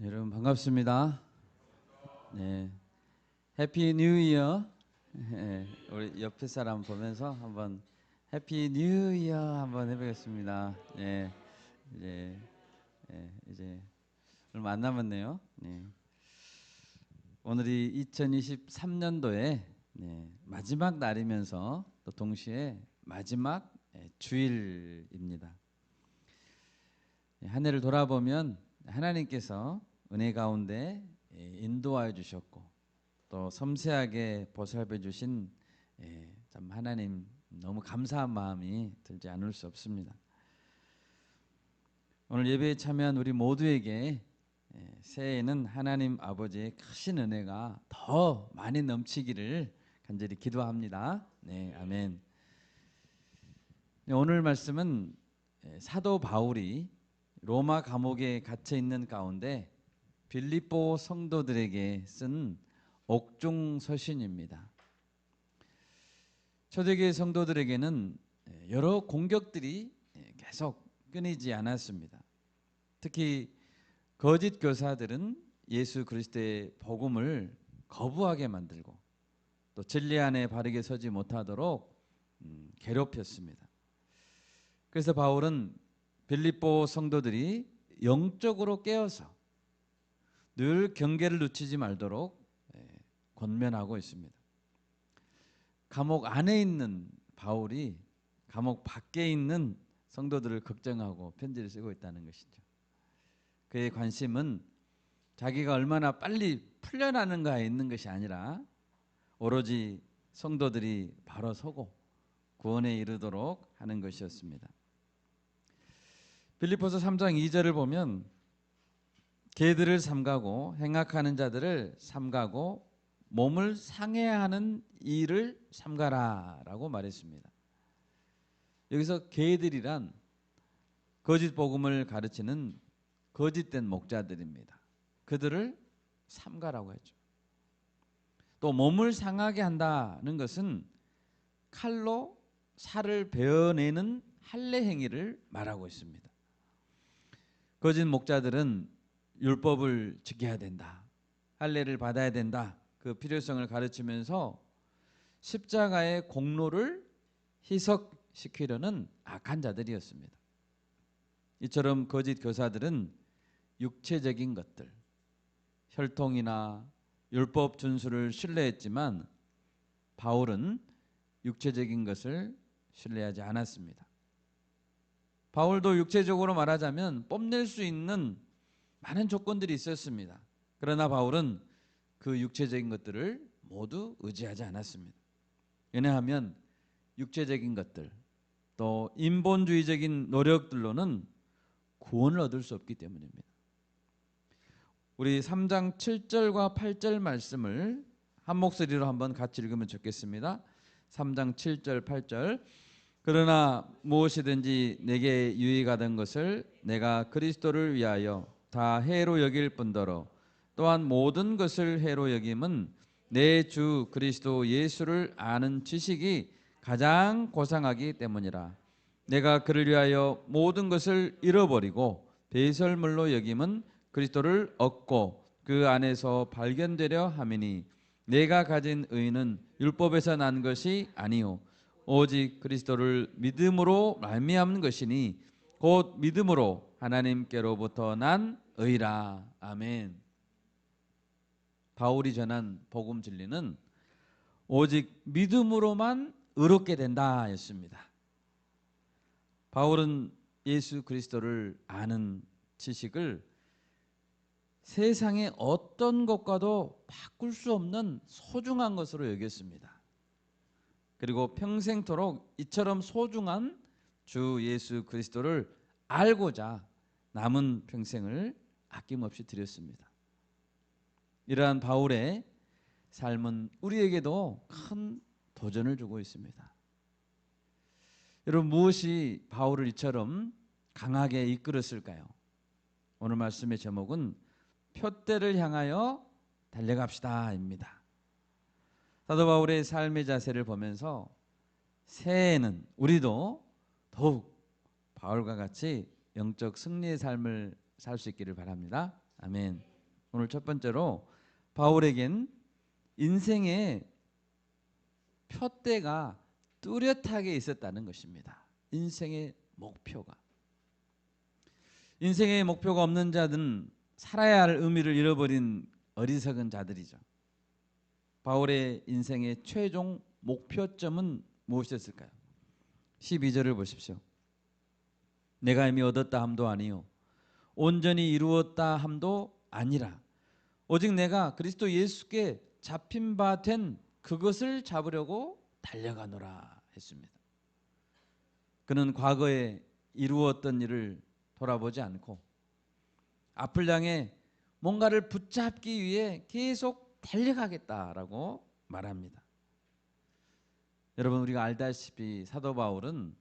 여러분 반갑습니다. 네, 해피 뉴 이어. 네, 우리 옆에 사람 보면서 한번 해피 뉴 이어 한번 해보겠습니다. 네, 이제 이제 얼마 안 남았네요. 네, 오늘이 2023년도에 마지막 날이면서 또 동시에 마지막 주일입니다. 한 해를 돌아보면 하나님께서 은혜 가운데 인도하여 주셨고 또 섬세하게 보살펴 주신 참 하나님 너무 감사한 마음이 들지 않을 수 없습니다. 오늘 예배에 참여한 우리 모두에게 새해에는 하나님 아버지의 크신 은혜가 더 많이 넘치기를 간절히 기도합니다. 네, 아멘. 네, 오늘 말씀은 사도 바울이 로마 감옥에 갇혀 있는 가운데 빌립보 성도들에게 쓴 옥중 서신입니다. 초대교회 성도들에게는 여러 공격들이 계속 끊이지 않았습니다. 특히 거짓 교사들은 예수 그리스도의 복음을 거부하게 만들고 또 진리 안에 바르게 서지 못하도록 괴롭혔습니다. 그래서 바울은 빌립보 성도들이 영적으로 깨어서 늘 경계를 늦추지 말도록 권면하고 있습니다. 감옥 안에 있는 바울이 감옥 밖에 있는 성도들을 걱정하고 편지를 쓰고 있다는 것이죠. 그의 관심은 자기가 얼마나 빨리 풀려나는가에 있는 것이 아니라 오로지 성도들이 바로 서고 구원에 이르도록 하는 것이었습니다. 빌립보서 3장 2절을 보면 개들을 삼가고 행악하는 자들을 삼가고 몸을 상해하는 일을 삼가라 라고 말했습니다. 여기서 개들이란 거짓 복음을 가르치는 거짓된 목자들입니다. 그들을 삼가라고 했죠. 또 몸을 상하게 한다는 것은 칼로 살을 베어내는 할례 행위를 말하고 있습니다. 거짓 목자들은 율법을 지켜야 된다, 할례를 받아야 된다, 그 필요성을 가르치면서 십자가의 공로를 희석시키려는 악한 자들이었습니다. 이처럼 거짓 교사들은 육체적인 것들, 혈통이나 율법 준수를 신뢰했지만 바울은 육체적인 것을 신뢰하지 않았습니다. 바울도 육체적으로 말하자면 뽐낼 수 있는 많은 조건들이 있었습니다. 그러나 바울은 그 육체적인 것들을 모두 의지하지 않았습니다. 왜냐하면 육체적인 것들 또 인본주의적인 노력들로는 구원을 얻을 수 없기 때문입니다. 우리 3장 7절과 8절 말씀을 한 목소리로 한번 같이 읽으면 좋겠습니다. 3장 7절 8절. 그러나 무엇이든지 내게 유익하던 것을 내가 그리스도를 위하여 다 해로 여길 뿐더러 또한 모든 것을 해로 여김은 내 주 그리스도 예수를 아는 지식이 가장 고상하기 때문이라. 내가 그를 위하여 모든 것을 잃어버리고 배설물로 여김은 그리스도를 얻고 그 안에서 발견되려 함이니 내가 가진 의는 율법에서 난 것이 아니요 오직 그리스도를 믿음으로 말미암는 것이니 곧 믿음으로 하나님께로부터 난 의라. 아멘. 바울이 전한 복음 진리는 오직 믿음으로만 의롭게 된다 였습니다. 바울은 예수 그리스도를 아는 지식을 세상의 어떤 것과도 바꿀 수 없는 소중한 것으로 여겼습니다. 그리고 평생토록 이처럼 소중한 주 예수 그리스도를 알고자 남은 평생을 아낌없이 드렸습니다. 이러한 바울의 삶은 우리에게도 큰 도전을 주고 있습니다. 여러분, 무엇이 바울을 이처럼 강하게 이끌었을까요? 오늘 말씀의 제목은 표대를 향하여 달려갑시다입니다. 사도 바울의 삶의 자세를 보면서 새해에는 우리도 더욱 바울과 같이 영적 승리의 삶을 살 수 있기를 바랍니다. 아멘. 오늘 첫 번째로 바울에겐 인생의 표대가 뚜렷하게 있었다는 것입니다. 인생의 목표가. 인생의 목표가 없는 자들은 살아야 할 의미를 잃어버린 어리석은 자들이죠. 바울의 인생의 최종 목표점은 무엇이었을까요? 12절을 보십시오. 내가 이미 얻었다 함도 아니요 온전히 이루었다 함도 아니라 오직 내가 그리스도 예수께 잡힌 바 된 그것을 잡으려고 달려가노라 했습니다. 그는 과거에 이루었던 일을 돌아보지 않고 앞을 향해 뭔가를 붙잡기 위해 계속 달려가겠다라고 말합니다. 여러분, 우리가 알다시피 사도 바울은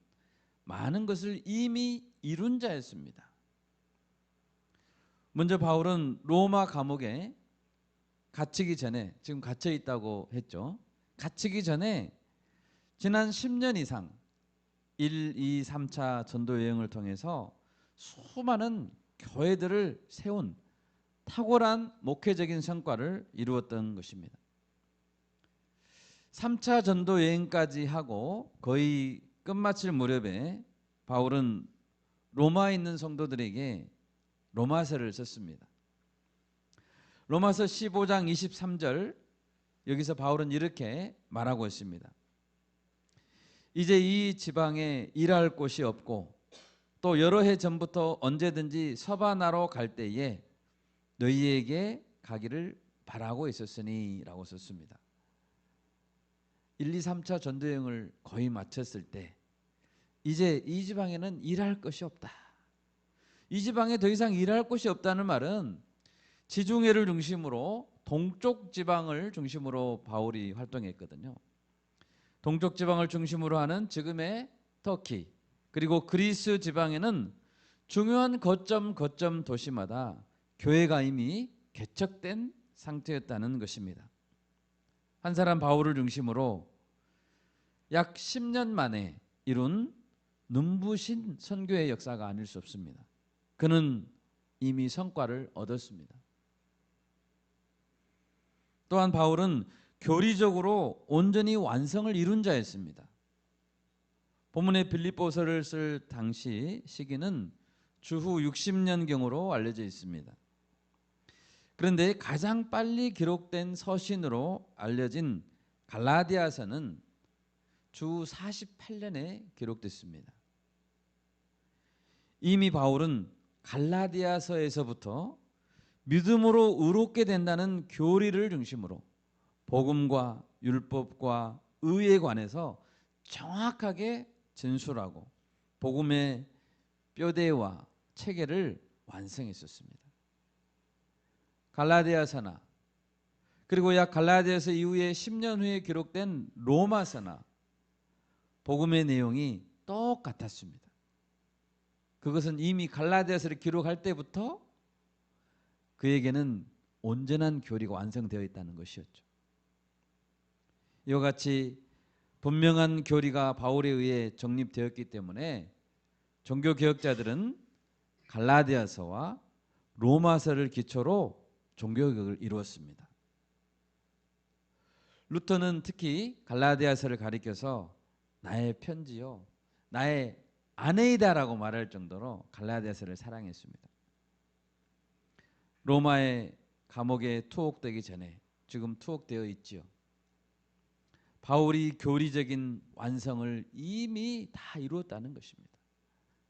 많은 것을 이미 이룬 자였습니다. 먼저 바울은 로마 감옥에 갇히기 전에, 지금 갇혀 있다고 했죠. 갇히기 전에 지난 10년 이상 1, 2, 3차 전도 여행을 통해서 수많은 교회들을 세운 탁월한 목회적인 성과를 이루었던 것입니다. 3차 전도 여행까지 하고 거의 끝마칠 무렵에 바울은 로마에 있는 성도들에게 로마서를 썼습니다. 로마서 15장 23절, 여기서 바울은 이렇게 말하고 있습니다. 이제 이 지방에 일할 곳이 없고 또 여러 해 전부터 언제든지 서바나로 갈 때에 너희에게 가기를 바라고 있었으니 라고 썼습니다. 1, 2, 3차 전도여행을 거의 마쳤을 때 이제 이 지방에는 일할 것이 없다. 이 지방에 더 이상 일할 곳이 없다는 말은 지중해를 중심으로 동쪽 지방을 중심으로 바울이 활동했거든요. 동쪽 지방을 중심으로 하는 지금의 터키 그리고 그리스 지방에는 중요한 거점 도시마다 교회가 이미 개척된 상태였다는 것입니다. 한 사람 바울을 중심으로 약 10년 만에 이룬 눈부신 선교의 역사가 아닐 수 없습니다. 그는 이미 성과를 얻었습니다. 또한 바울은 교리적으로 온전히 완성을 이룬 자였습니다. 본문의 빌립보서를 쓸 당시 시기는 주후 60년경으로 알려져 있습니다. 그런데 가장 빨리 기록된 서신으로 알려진 갈라디아서는 주 48년에 기록됐습니다. 이미 바울은 갈라디아서에서부터 믿음으로 의롭게 된다는 교리를 중심으로 복음과 율법과 의에 관해서 정확하게 진술하고 복음의 뼈대와 체계를 완성했었습니다. 갈라디아서나 그리고 약 갈라디아서 이후에 10년 후에 기록된 로마서나 복음의 내용이 똑같았습니다. 그것은 이미 갈라디아서를 기록할 때부터 그에게는 온전한 교리가 완성되어 있다는 것이었죠. 이와 같이 분명한 교리가 바울에 의해 정립되었기 때문에 종교개혁자들은 갈라디아서와 로마서를 기초로 종교개혁을 이루었습니다. 루터는 특히 갈라디아서를 가리켜서 나의 편지요, 나의 아내이다라고 말할 정도로 갈라디아서를 사랑했습니다. 로마의 감옥에 투옥되기 전에, 지금 투옥되어 있지요. 바울이 교리적인 완성을 이미 다 이루었다는 것입니다.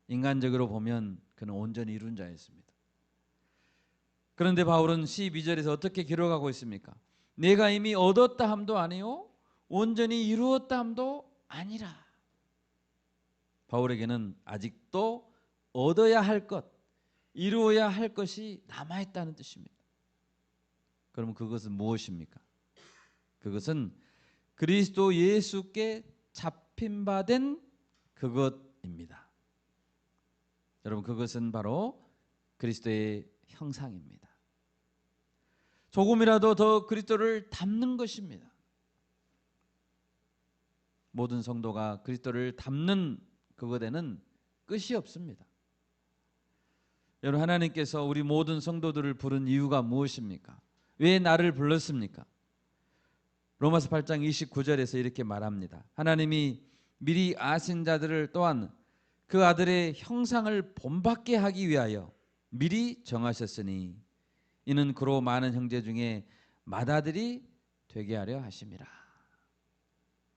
인간적으로 보면 그는 온전히 이룬 자였습니다. 그런데 바울은 12절에서 어떻게 기록하고 있습니까? 내가 이미 얻었다 함도 아니요 온전히 이루었다 함도 아니라. 바울에게는 아직도 얻어야 할 것, 이루어야 할 것이 남아있다는 뜻입니다. 그럼 그것은 무엇입니까? 그것은 그리스도 예수께 잡힌 바 된 그것입니다. 여러분, 그것은 바로 그리스도의 형상입니다. 조금이라도 더 그리스도를 닮는 것입니다. 모든 성도가 그리스도를 닮는 그것에는 끝이 없습니다. 여러분, 하나님께서 우리 모든 성도들을 부른 이유가 무엇입니까? 왜 나를 불렀습니까? 로마서 8장 29절에서 이렇게 말합니다. 하나님이 미리 아신 자들을 또한 그 아들의 형상을 본받게 하기 위하여 미리 정하셨으니 이는 그로 많은 형제 중에 맏아들이 되게 하려 하심이라.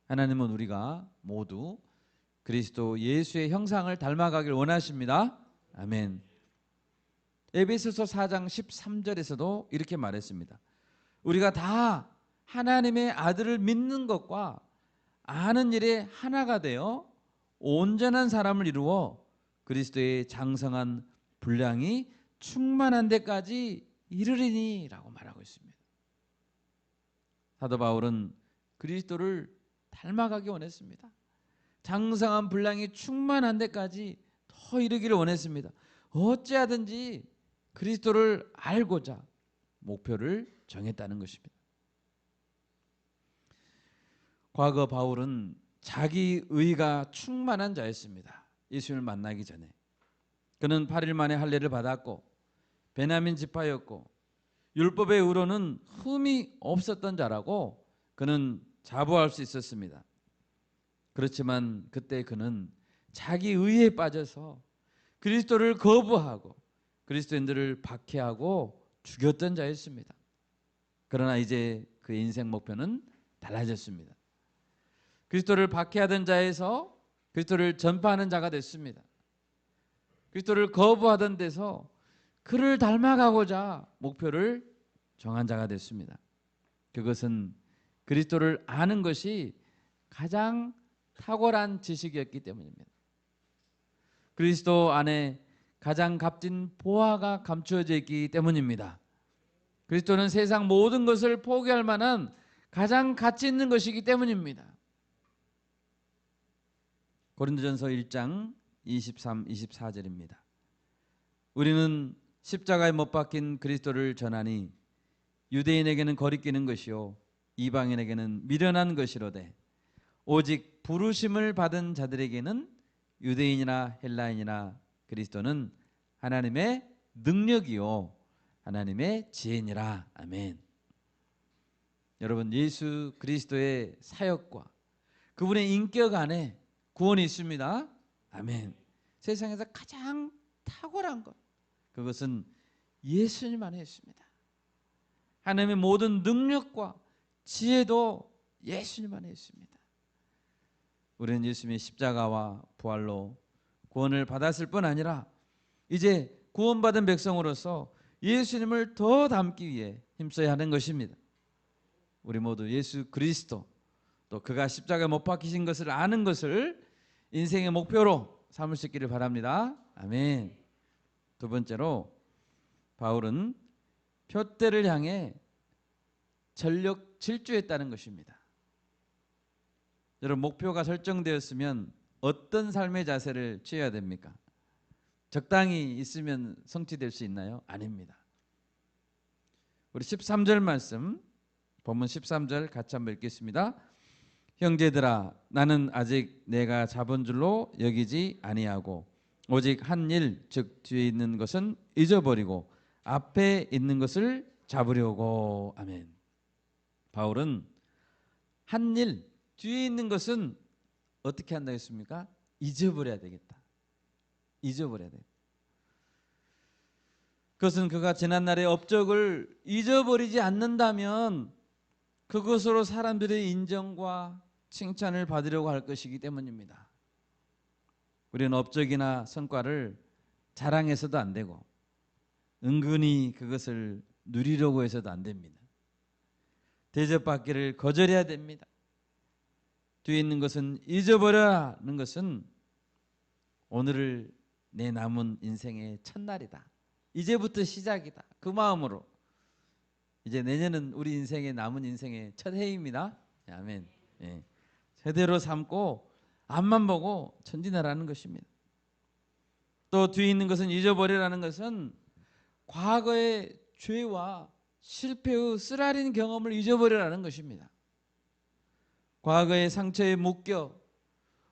하나님은 우리가 모두 그리스도 예수의 형상을 닮아가길 원하십니다. 아멘. 에베소서 4장 13절에서도 이렇게 말했습니다. 우리가 다 하나님의 아들을 믿는 것과 아는 일에 하나가 되어 온전한 사람을 이루어 그리스도의 장성한 분량이 충만한 데까지 이르리니 라고 말하고 있습니다. 사도 바울은 그리스도를 닮아가기 원했습니다. 장성한 분량이 충만한 데까지 더 이르기를 원했습니다. 어찌하든지 그리스도를 알고자 목표를 정했다는 것입니다. 과거 바울은 자기 의가 충만한 자였습니다. 예수를 만나기 전에 그는 8일 만에 할례를 받았고 베냐민 지파였고 율법의 의로는 흠이 없었던 자라고 그는 자부할 수 있었습니다. 그렇지만 그때 그는 자기 의에 빠져서 그리스도를 거부하고 그리스도인들을 박해하고 죽였던 자였습니다. 그러나 이제 그의 인생 목표는 달라졌습니다. 그리스도를 박해하던 자에서 그리스도를 전파하는 자가 됐습니다. 그리스도를 거부하던 데서 그를 닮아가고자 목표를 정한 자가 됐습니다. 그것은 그리스도를 아는 것이 가장 탁월한 지식이었기 때문입니다. 그리스도 안에 가장 값진 보화가 감추어져 있기 때문입니다. 그리스도는 세상 모든 것을 포기할 만한 가장 가치 있는 것이기 때문입니다. 고린도전서 1장 23, 24절입니다. 우리는 십자가에 못 박힌 그리스도를 전하니 유대인에게는 거리끼는 것이요 이방인에게는 미련한 것이로되 오직 부르심을 받은 자들에게는 유대인이나 헬라인이나 그리스도는 하나님의 능력이요 하나님의 지혜니라. 아멘. 여러분, 예수 그리스도의 사역과 그분의 인격 안에 구원이 있습니다. 아멘. 세상에서 가장 탁월한 것, 그것은 예수님 안에 있습니다. 하나님의 모든 능력과 지혜도 예수님 안에 있습니다. 우리는 예수님의 십자가와 부활로 구원을 받았을 뿐 아니라 이제 구원받은 백성으로서 예수님을 더 닮기 위해 힘써야 하는 것입니다. 우리 모두 예수 그리스도 또 그가 십자가에 못 박히신 것을 아는 것을 인생의 목표로 삼을 수 있기를 바랍니다. 아멘. 두 번째로 바울은 표대를 향해 전력 질주했다는 것입니다. 여러분, 목표가 설정되었으면 어떤 삶의 자세를 취해야 됩니까? 적당히 있으면 성취될 수 있나요? 아닙니다. 우리 13절 말씀, 본문 13절 같이 한번 읽겠습니다. 형제들아, 나는 아직 내가 잡은 줄로 여기지 아니하고 오직 한 일, 즉 뒤에 있는 것은 잊어버리고 앞에 있는 것을 잡으려고. 아멘. 바울은 한 일, 뒤에 있는 것은 어떻게 한다 했습니까? 잊어버려야 되겠다. 잊어버려야 돼. 그것은 그가 지난날의 업적을 잊어버리지 않는다면 그것으로 사람들의 인정과 칭찬을 받으려고 할 것이기 때문입니다. 우리는 업적이나 성과를 자랑해서도 안 되고 은근히 그것을 누리려고 해서도 안 됩니다. 대접받기를 거절해야 됩니다. 뒤에 있는 것은 잊어버려라는 것은 오늘을 내 남은 인생의 첫날이다. 이제부터 시작이다. 그 마음으로 이제 내년은 우리 인생의 남은 인생의 첫 해입니다. 아멘. 예. 제대로 삼고 앞만 보고 전진하라는 것입니다. 또 뒤에 있는 것은 잊어버리라는 것은 과거의 죄와 실패의 쓰라린 경험을 잊어버리라는 것입니다. 과거의 상처에 묶여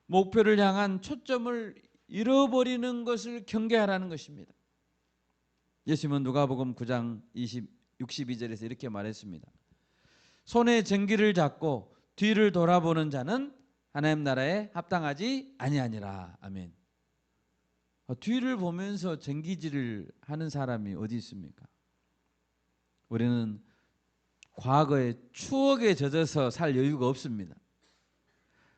목표를 향한 초점을 잃어버리는 것을 경계하라는 것입니다. 예수님은 누가복음 9장 62절에서 이렇게 말했습니다. 손에 쟁기를 잡고 뒤를 돌아보는 자는 하나님 나라에 합당하지 아니하니라. 아멘. 뒤를 보면서 쟁기질을 하는 사람이 어디 있습니까? 우리는 과거의 추억에 젖어서 살 여유가 없습니다.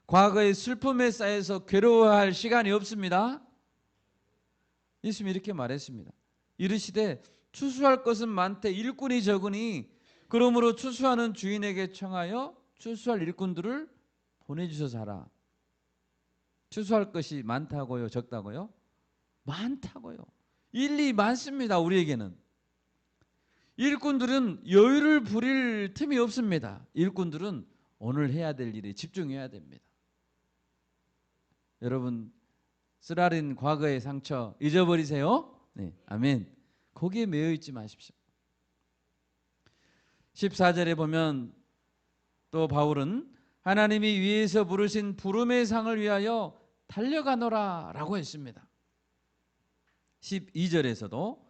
과거의 슬픔에 쌓여서 괴로워할 시간이 없습니다. 예수님이 이렇게 말했습니다. 이르시되 추수할 것은 많되 일꾼이 적으니 그러므로 추수하는 주인에게 청하여 추수할 일꾼들을 보내주셔서 하라. 추수할 것이 많다고요? 적다고요? 많다고요. 일이 많습니다. 우리에게는. 일꾼들은 여유를 부릴 틈이 없습니다. 일꾼들은 오늘 해야 될 일에 집중해야 됩니다. 여러분, 쓰라린 과거의 상처 잊어버리세요. 네, 아멘. 거기에 매여 있지 마십시오. 14절에 보면 또 바울은 하나님이 위에서 부르신 부름의 상을 위하여 달려가노라 라고 했습니다. 12절에서도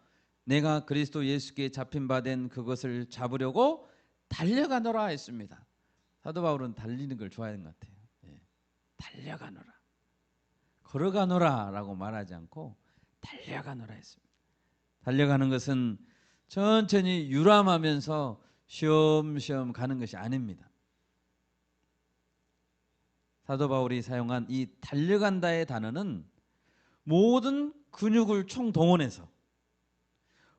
내가 그리스도 예수께 잡힌 바 된 그것을 잡으려고 달려가노라 했습니다. 사도 바울은 달리는 걸 좋아하는 것 같아요. 네. 달려가노라. 걸어가노라 라고 말하지 않고 달려가노라 했습니다. 달려가는 것은 천천히 유람하면서 쉬엄쉬엄 가는 것이 아닙니다. 사도 바울이 사용한 이 달려간다의 단어는 모든 근육을 총동원해서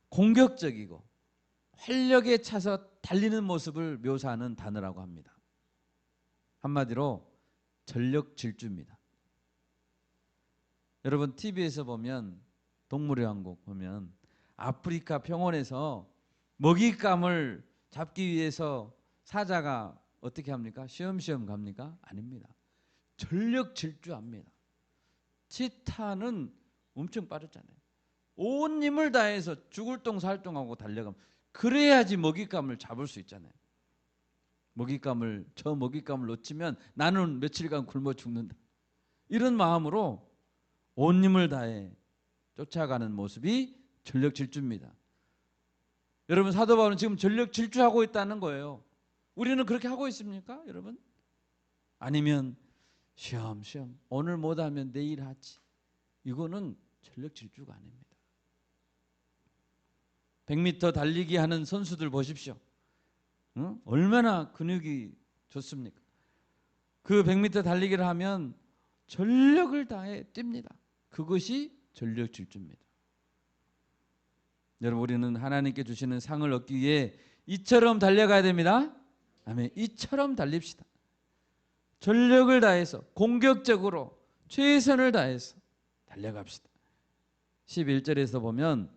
공격적이고 활력에 차서 달리는 모습을 묘사하는 단어라고 합니다. 한마디로 전력 질주입니다. 여러분 TV에서 보면 동물의 왕국 보면 아프리카 평원에서 먹잇감을 잡기 위해서 사자가 어떻게 합니까? 쉬엄쉬엄 갑니까? 아닙니다. 전력 질주합니다. 치타는 엄청 빠르잖아요. 온 힘을 다해서 죽을 똥 살 똥하고 달려가면 그래야지 먹잇감을 잡을 수 있잖아요. 저 먹잇감을 놓치면 나는 며칠간 굶어 죽는다. 이런 마음으로 온 힘을 다해 쫓아가는 모습이 전력 질주입니다. 여러분 사도 바울은 지금 전력 질주하고 있다는 거예요. 우리는 그렇게 하고 있습니까, 여러분? 아니면 쉬엄쉬엄 오늘 못하면 내일 하지. 이거는 전력 질주가 아닙니다. 100m 달리기 하는 선수들 보십시오. 얼마나 근육이 좋습니까? 그 100m 달리기를 하면 전력을 다해 뜁니다. 그것이 전력 질주입니다. 여러분 우리는 하나님께 주시는 상을 얻기 위해 이처럼 달려가야 됩니다. 아멘. 이처럼 달립시다. 전력을 다해서 공격적으로 최선을 다해서 달려갑시다. 11절에서 보면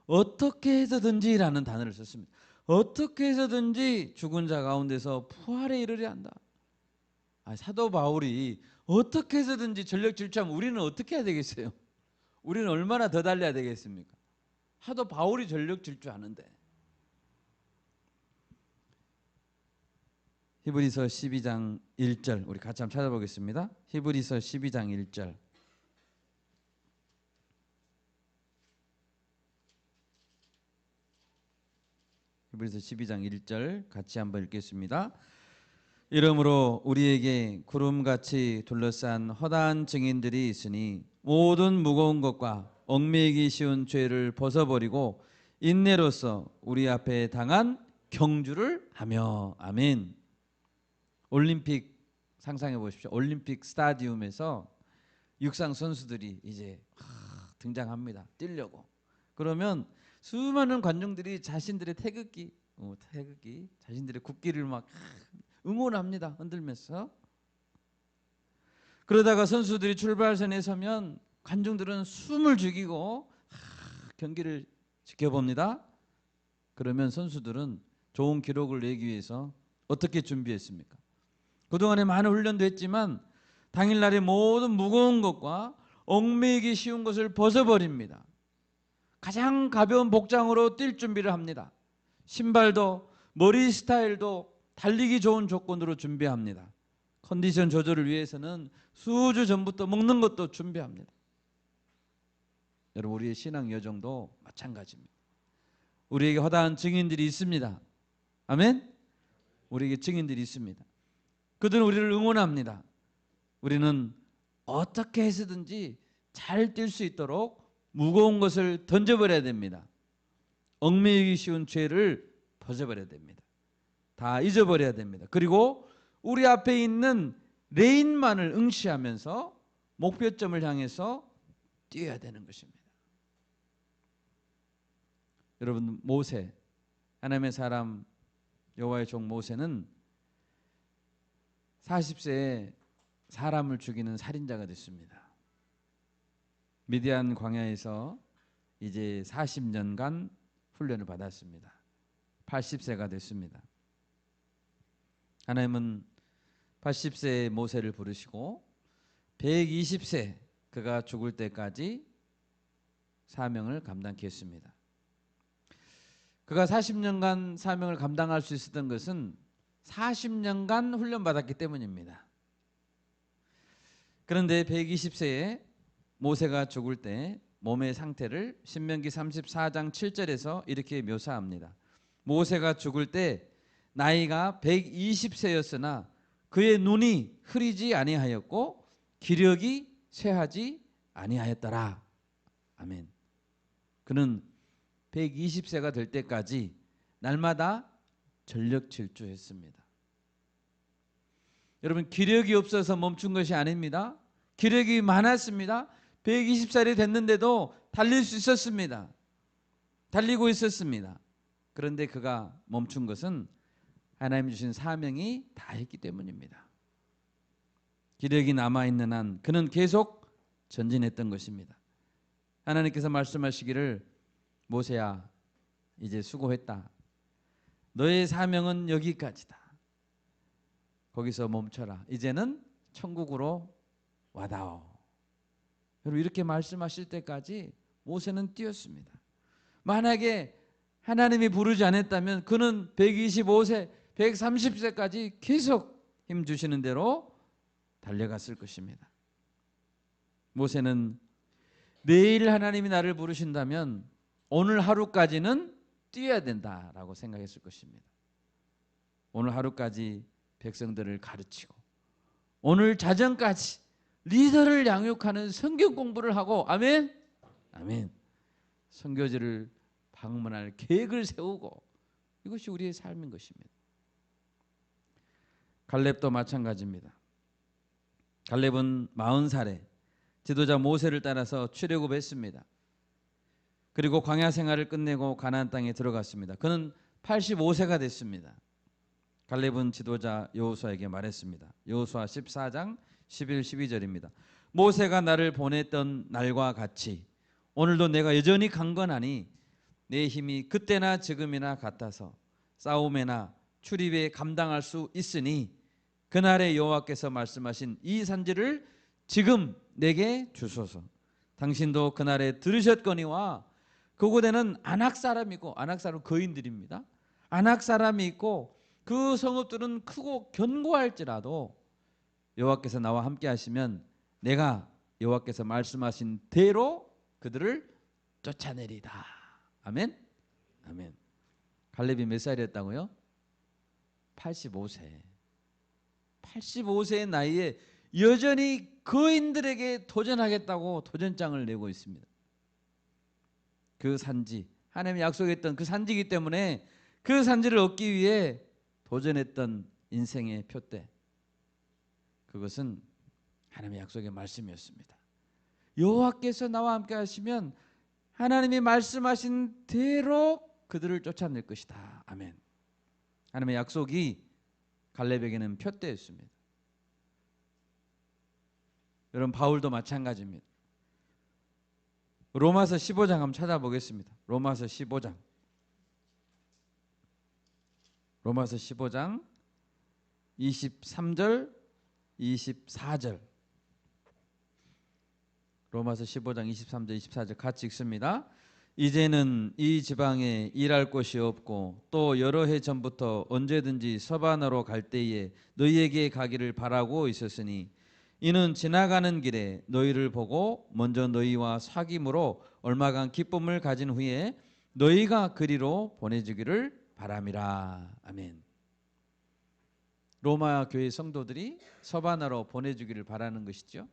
어떻게 해서든지라는 단어를 썼습니다. 어떻게 해서든지 죽은 자 가운데서 부활에 이르려 한다. 사도 바울이 어떻게 해서든지 전력 질주하면 우리는 어떻게 해야 되겠어요? 우리는 얼마나 더 달려야 되겠습니까? 사도 바울이 전력 질주하는데. 히브리서 12장 1절 우리 같이 한번 찾아보겠습니다. 히브리서 12장 1절. 히브리서 12장 1절 같이 한번 읽겠습니다. 이러므로 우리에게 구름같이 둘러싼 허다한 증인들이 있으니 모든 무거운 것과 얽매이기 쉬운 죄를 벗어버리고 인내로서 우리 앞에 당한 경주를 하며. 아멘. 올림픽 상상해 보십시오. 올림픽 스타디움에서 육상 선수들이 이제 등장합니다. 뛰려고. 그러면 수많은 관중들이 자신들의 태극기, 자신들의 국기를 막 응원합니다. 흔들면서. 그러다가 선수들이 출발선에 서면 관중들은 숨을 죽이고 경기를 지켜봅니다. 그러면 선수들은 좋은 기록을 내기 위해서 어떻게 준비했습니까? 그동안에 많은 훈련도 했지만 당일날의 모든 무거운 것과 얽매이기 쉬운 것을 벗어버립니다. 가장 가벼운 복장으로 뛸 준비를 합니다. 신발도 머리 스타일도 달리기 좋은 조건으로 준비합니다. 컨디션 조절을 위해서는 수주 전부터 먹는 것도 준비합니다. 여러분, 우리의 신앙 여정도 마찬가지입니다. 우리에게 허다한 증인들이 있습니다. 아멘. 우리에게 증인들이 있습니다. 그들은 우리를 응원합니다. 우리는 어떻게 해서든지 잘 뛸 수 있도록 무거운 것을 던져버려야 됩니다. 얽매이기 쉬운 죄를 벗어버려야 됩니다. 다 잊어버려야 됩니다. 그리고 우리 앞에 있는 레인만을 응시하면서 목표점을 향해서 뛰어야 되는 것입니다. 여러분, 모세, 하나님의 사람 여호와의 종 모세는 40세에 사람을 죽이는 살인자가 됐습니다. 미디안 광야에서 이제 40년간 훈련을 받았습니다. 80세가 됐습니다. 하나님은 80세의 모세를 부르시고 120세 그가 죽을 때까지 사명을 감당케 했습니다. 그가 40년간 사명을 감당할 수 있었던 것은 40년간 훈련받았기 때문입니다. 그런데 120세에 모세가 죽을 때 몸의 상태를 신명기 34장 7절에서 이렇게 묘사합니다. 모세가 죽을 때 나이가 120세였으나 그의 눈이 흐리지 아니하였고 기력이 쇠하지 아니하였더라. 아멘. 그는 120세가 될 때까지 날마다 전력 질주했습니다. 여러분, 기력이 없어서 멈춘 것이 아닙니다. 기력이 많았습니다. 120살이 됐는데도 달릴 수 있었습니다. 달리고 있었습니다. 그런데 그가 멈춘 것은 하나님 주신 사명이 다했기 때문입니다. 기력이 남아있는 한 그는 계속 전진했던 것입니다. 하나님께서 말씀하시기를 모세야, 이제 수고했다. 너의 사명은 여기까지다. 거기서 멈춰라. 이제는 천국으로 와다오. 여러분, 이렇게 말씀하실 때까지 모세는 뛰었습니다. 만약에 하나님이 부르지 않았다면 그는 125세, 130세까지 계속 힘 주시는 대로 달려갔을 것입니다. 모세는 내일 하나님이 나를 부르신다면 오늘 하루까지는 뛰어야 된다라고 생각했을 것입니다. 오늘 하루까지 백성들을 가르치고 오늘 자정까지 리더를 양육하는 성경 공부를 하고, 아멘? 아멘. 선교지를 방문할 계획을 세우고, 이것이 우리의 삶인 것입니다. 갈렙도 마찬가지입니다. 갈렙은 40살에 지도자 모세를 따라서 출애굽했습니다. 그리고 광야 생활을 끝내고 가나안 땅에 들어갔습니다. 그는 85세가 됐습니다. 갈렙은 지도자 여호수아에게 말했습니다. 여호수아 14장 11, 12절입니다. 모세가 나를 보냈던 날과 같이 오늘도 내가 여전히 강건하니 내 힘이 그때나 지금이나 같아서 싸움에나 출입에 감당할 수 있으니 그날에 여호와께서 말씀하신 이 산지를 지금 내게 주소서. 당신도 그날에 들으셨거니와 그곳에는 아낙 사람이고, 아낙 사람은 거인들입니다. 아낙 사람이 있고 그 성읍들은 크고 견고할지라도 여호와께서 나와 함께 하시면 내가 여호와께서 말씀하신 대로 그들을 쫓아내리다. 아멘. 아멘. 갈렙이 몇 살이었다고요? 85세. 85세의 나이에 여전히 거인들에게 도전하겠다고 도전장을 내고 있습니다. 그 산지, 하나님이 약속했던 그 산지이기 때문에 그 산지를 얻기 위해 도전했던 인생의 표대, 그것은 하나님의 약속의 말씀이었습니다. 여호와께서 나와 함께 하시면 하나님이 말씀하신 대로 그들을 쫓아낼 것이다. 아멘. 하나님의 약속이 갈렙에게는 표대였습니다. 여러분, 바울도 마찬가지입니다. 로마서 15장 한번 찾아보겠습니다. 로마서 15장. 로마서 15장 23절 24절. 로마서 15장 23절 24절 같이 읽습니다. 이제는 이 지방에 일할 곳이 없고 또 여러 해 전부터 언제든지 서반으로 갈 때에 너희에게 가기를 바라고 있었으니 이는 지나가는 길에 너희를 보고 먼저 너희와 사귐으로 얼마간 기쁨을 가진 후에 너희가 그리로 보내주기를 바람이라. 아멘. 로마 교회 성도들이 서바나로 보내주기를 바라는 것이죠.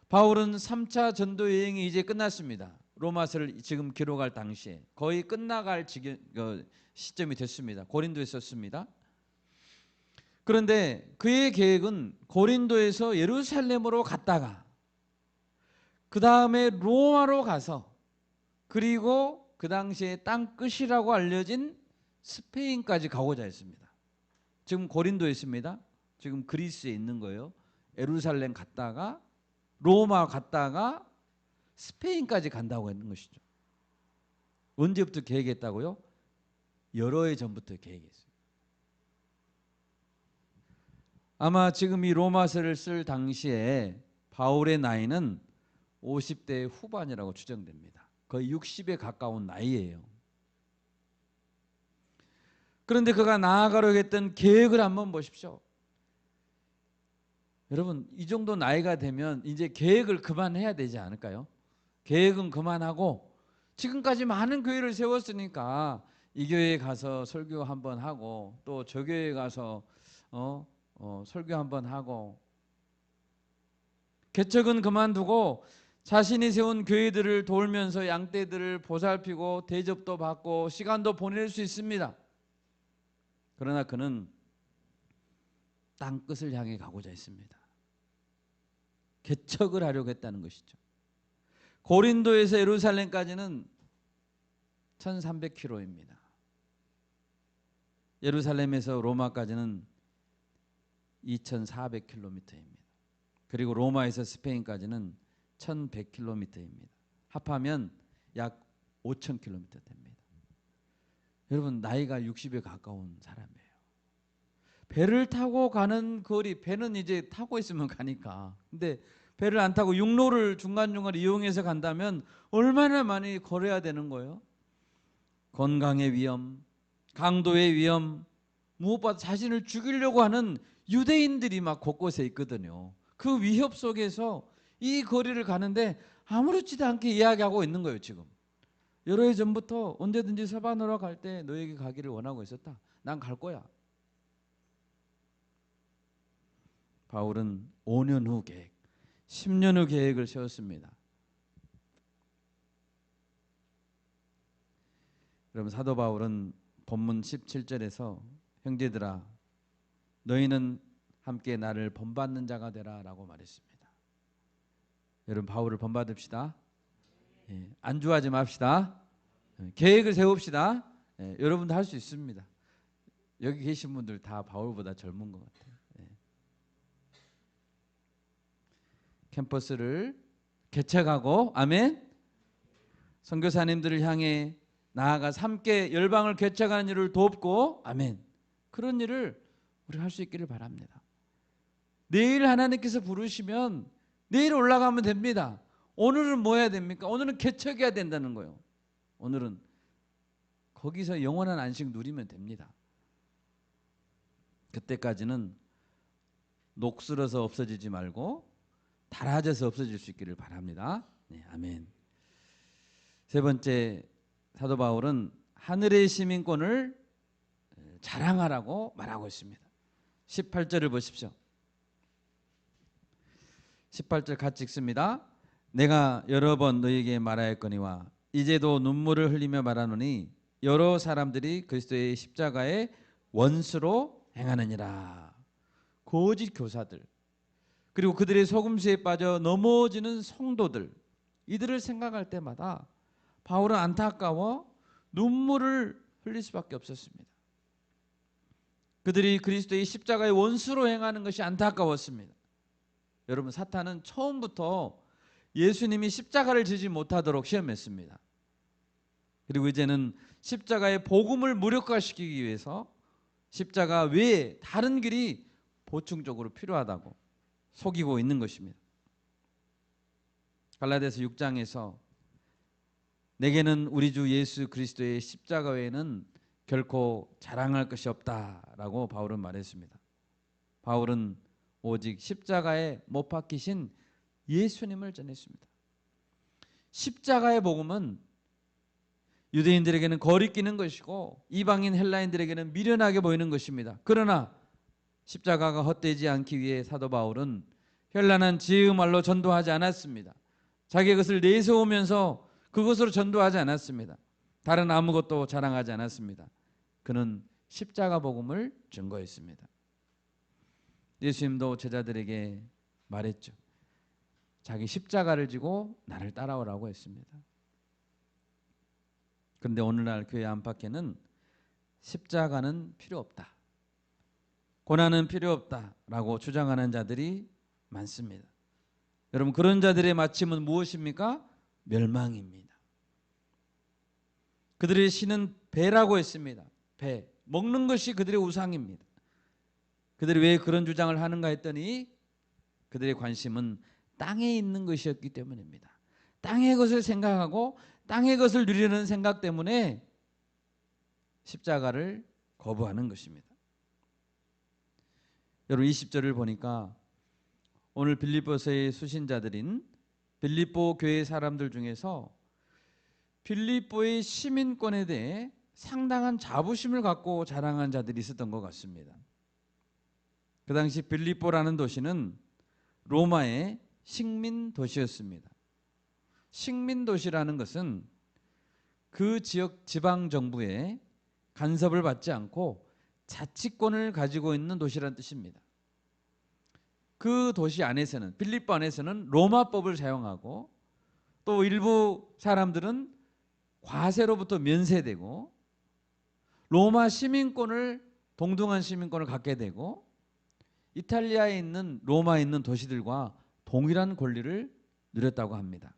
바울은 3차 전도 여행이 이제 끝났습니다. 로마서를 지금 기록할 당시에 거의 끝나갈 시점이 됐습니다. 고린도에 있었습니다. 그런데 그의 계획은 고린도에서 예루살렘으로 갔다가 그 다음에 로마로 가서 그리고 그 당시에 땅 끝이라고 알려진 스페인까지 가고자 했습니다. 지금 고린도에 있습니다. 지금 그리스에 있는 거예요. 예루살렘 갔다가 로마 갔다가 스페인까지 간다고 했는 것이죠. 언제부터 계획했다고요? 여러 해 전부터 계획했어요. 아마 지금 이 로마서를 쓸 당시에 바울의 나이는 50대 후반이라고 추정됩니다. 거의 60에 가까운 나이예요. 그런데 그가 나아가려고 했던 계획을 한번 보십시오. 여러분, 이 정도 나이가 되면 이제 계획을 그만해야 되지 않을까요? 계획은 그만하고 지금까지 많은 교회를 세웠으니까 이 교회에 가서 설교 한번 하고 또 저 교회에 가서 설교 한번 하고 개척은 그만두고 자신이 세운 교회들을 돌면서 양떼들을 보살피고 대접도 받고 시간도 보낼 수 있습니다. 그러나 그는 땅 끝을 향해 가고자 했습니다. 개척을 하려고 했다는 것이죠. 고린도에서 예루살렘까지는 1300km입니다. 예루살렘에서 로마까지는 2400km입니다. 그리고 로마에서 스페인까지는 1100km입니다. 합하면 약 5000km 됩니다. 여러분, 나이가 60에 가까운 사람이에요. 배를 타고 가는 거리, 배는 이제 타고 있으면 가니까. 근데 배를 안 타고 육로를 중간중간 이용해서 간다면 얼마나 많이 걸어야 되는 거예요? 건강의 위험, 강도의 위험, 무엇보다 자신을 죽이려고 하는 유대인들이 막 곳곳에 있거든요. 그 위협 속에서 이 거리를 가는데 아무렇지도 않게 이야기하고 있는 거예요. 지금 여러 해 전부터 언제든지 서바나로 갈 때 너에게 가기를 원하고 있었다. 난 갈 거야. 바울은 5년 후 계획, 10년 후 계획을 세웠습니다. 여러분, 사도 바울은 본문 17절에서 형제들아 너희는 함께 나를 본받는 자가 되라 라고 말했습니다. 여러분, 바울을 본받읍시다. 안주하지 맙시다. 계획을 세웁시다. 여러분도 할 수 있습니다. 여기 계신 분들 다 바울보다 젊은 것 같아요. 캠퍼스를 개척하고 아멘. 선교사님들을 향해 나아가서 함께 열방을 개척하는 일을 돕고 아멘. 그런 일을 우리 할 수 있기를 바랍니다. 내일 하나님께서 부르시면 내일 올라가면 됩니다. 오늘은 뭐 해야 됩니까? 오늘은 개척해야 된다는 거예요. 오늘은 거기서 영원한 안식 누리면 됩니다. 그때까지는 녹슬어서 없어지지 말고 닳아져서 없어질 수 있기를 바랍니다. 네, 아멘. 세 번째, 사도 바울은 하늘의 시민권을 자랑하라고 말하고 있습니다. 18절을 보십시오. 18절 같이 읽습니다. 내가 여러 번 너희에게 말하였거니와 이제도 눈물을 흘리며 말하노니 여러 사람들이 그리스도의 십자가의 원수로 행하느니라. 거짓 교사들 그리고 그들의 속임수에 빠져 넘어지는 성도들, 이들을 생각할 때마다 바울은 안타까워 눈물을 흘릴 수밖에 없었습니다. 그들이 그리스도의 십자가의 원수로 행하는 것이 안타까웠습니다. 여러분, 사탄은 처음부터 예수님이 십자가를 지지 못하도록 시험했습니다. 그리고 이제는 십자가의 복음을 무력화시키기 위해서 십자가 외에 다른 길이 보충적으로 필요하다고 속이고 있는 것입니다. 갈라디아서 6장에서 내게는 우리 주 예수 그리스도의 십자가 외에는 결코 자랑할 것이 없다라고 바울은 말했습니다. 바울은 오직 십자가에 못 박히신 예수님을 전했습니다. 십자가의 복음은 유대인들에게는 거리끼는 것이고 이방인 헬라인들에게는 미련하게 보이는 것입니다. 그러나 십자가가 헛되지 않기 위해 사도 바울은 현란한 지혜의 말로 전도하지 않았습니다. 자기의 것을 내세우면서 그것으로 전도하지 않았습니다. 다른 아무것도 자랑하지 않았습니다. 그는 십자가 복음을 증거했습니다. 예수님도 제자들에게 말했죠. 자기 십자가를 지고 나를 따라오라고 했습니다. 그런데 오늘날 교회 안팎에는 십자가는 필요 없다, 고난은 필요 없다라고 주장하는 자들이 많습니다. 여러분, 그런 자들의 마침은 무엇입니까? 멸망입니다. 그들의 신은 배라고 했습니다. 배, 먹는 것이 그들의 우상입니다. 그들이 왜 그런 주장을 하는가 했더니 그들의 관심은 땅에 있는 것이었기 때문입니다. 땅의 것을 생각하고 땅의 것을 누리는 생각 때문에 십자가를 거부하는 것입니다. 여러분, 20절을 보니까 오늘 빌립보서의 수신자들인 빌립보 교회 사람들 중에서 빌립보의 시민권에 대해 상당한 자부심을 갖고 자랑한 자들이 있었던 것 같습니다. 그 당시 빌립보라는 도시는 로마의 식민 도시였습니다. 식민 도시라는 것은 그 지역 지방 정부의 간섭을 받지 않고 자치권을 가지고 있는 도시라는 뜻입니다. 그 도시 안에서는, 빌립보 안에서는 로마법을 사용하고 또 일부 사람들은 과세로부터 면세되고 로마 시민권을, 동등한 시민권을 갖게 되고 이탈리아에 있는, 로마에 있는 도시들과 동일한 권리를 누렸다고 합니다.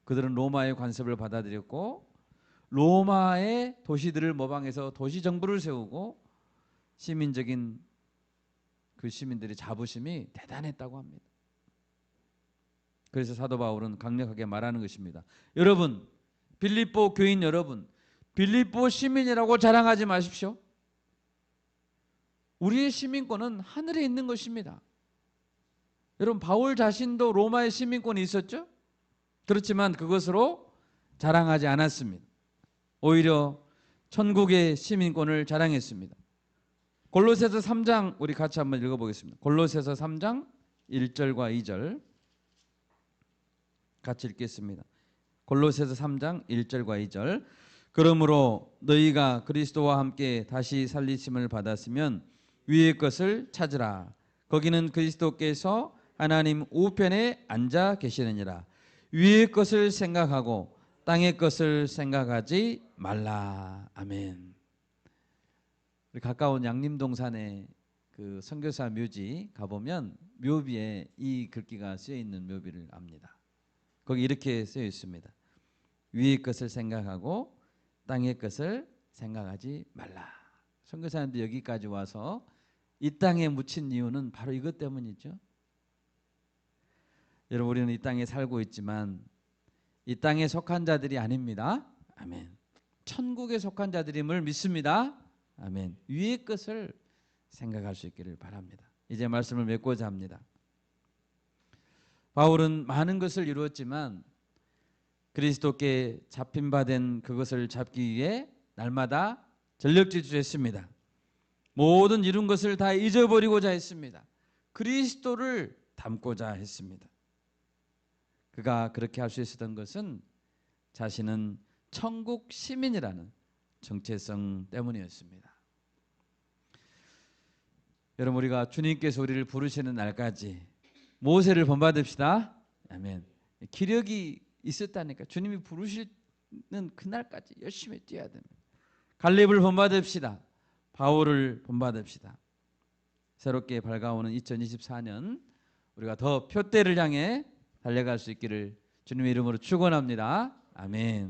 그들은 로마의 관습을 받아들였고 로마의 도시들을 모방해서 도시 정부를 세우고 시민적인 그 시민들의 자부심이 대단했다고 합니다. 그래서 사도 바울은 강력하게 말하는 것입니다. 여러분, 빌립보 교인 여러분, 빌립보 시민이라고 자랑하지 마십시오. 우리의 시민권은 하늘에 있는 것입니다. 여러분, 바울 자신도 로마의 시민권이 있었죠? 그렇지만 그것으로 자랑하지 않았습니다. 오히려 천국의 시민권을 자랑했습니다. 골로새서 3장 우리 같이 한번 읽어보겠습니다. 골로새서 3장 1절과 2절 같이 읽겠습니다. 골로새서 3장 1절과 2절. 그러므로 너희가 그리스도와 함께 다시 살리심을 받았으면 위의 것을 찾으라. 거기는 그리스도께서 하나님 우편에 앉아 계시느니라. 위의 것을 생각하고 땅의 것을 생각하지 말라. 아멘. 우리 가까운 양림동산에 그 선교사 묘지 가보면 묘비에 이 글귀가 쓰여 있는 묘비를 압니다. 거기 이렇게 쓰여 있습니다. 위의 것을 생각하고 땅의 것을 생각하지 말라. 선교사님들 여기까지 와서 이 땅에 묻힌 이유는 바로 이것 때문이죠. 여러분, 우리는 이 땅에 살고 있지만 이 땅에 속한 자들이 아닙니다. 아멘. 천국에 속한 자들임을 믿습니다. 아멘. 위의 것을 생각할 수 있기를 바랍니다. 이제 말씀을 맺고자 합니다. 바울은 많은 것을 이루었지만 그리스도께 잡힌 바 된 그것을 잡기 위해 날마다 전력 질주했습니다. 모든 이룬 것을 다 잊어버리고자 했습니다. 그리스도를 닮고자 했습니다. 그가 그렇게 할 수 있었던 것은 자신은 천국 시민이라는 정체성 때문이었습니다. 여러분, 우리가 주님께서 우리를 부르시는 날까지 모세를 본받읍시다. 아멘. 기력이 있었다니까. 주님이 부르시는 그날까지 열심히 뛰어야 됩니다. 갈렙을 본받읍시다. 바울을 본받읍시다. 새롭게 밝아오는 2024년 우리가 더 표대를 향해 달려갈 수 있기를 주님의 이름으로 축원합니다. 아멘.